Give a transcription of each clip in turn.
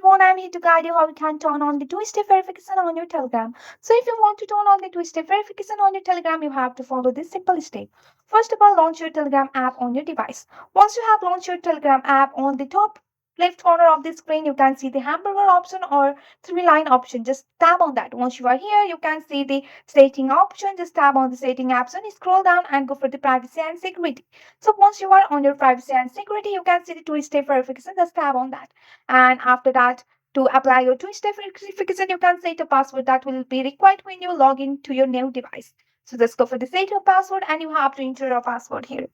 everyone, I'm here to guide you how you can turn on the two-step verification on your Telegram. So if you want to turn on the two-step verification on your Telegram, you have to follow this simple step. First of all, launch your Telegram app on your device. Once you have launched your Telegram app, on the top left corner of the screen, you can see the hamburger option or three-line option. Just tap on that. Once you are here, you can see the setting option. Just tap on the setting option, scroll down and go for the privacy and security. So once you are on your privacy and security, you can see the two-step verification. Just tap on that. And after that, to apply your two-step verification, you can set a password that will be required when you log in to your new device. So just go for the set your password and you have to enter your password here.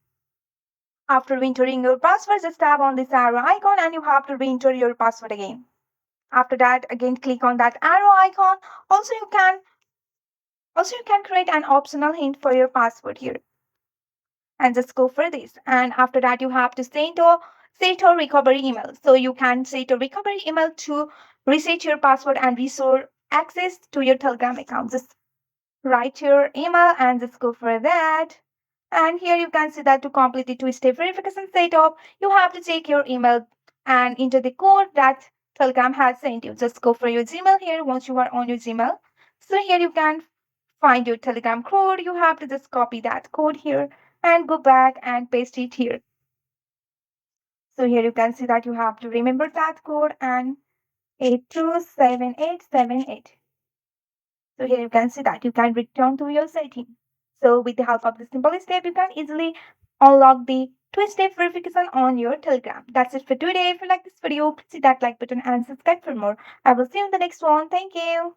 After entering your password, just tap on this arrow icon and you have to re-enter your password again. After that, again click on that arrow icon. Also you can create an optional hint for your password here. And just go for this. And after that, you have to set a recovery email. So you can set a recovery email to reset your password and restore access to your Telegram account. Just write your email and just go for that. And here you can see that to complete the two-step verification setup, you have to check your email and enter the code that Telegram has sent you. Just go for your Gmail here once you are on your Gmail. So here you can find your Telegram code. You have to just copy that code here and go back and paste it here. So here you can see that you have to remember that code and 827878. So here you can see that you can return to your setting. So with the help of this simple step, you can easily unlock the two-step verification on your Telegram. That's it for today. If you like this video, please hit that like button and subscribe for more. I will see you in the next one. Thank you.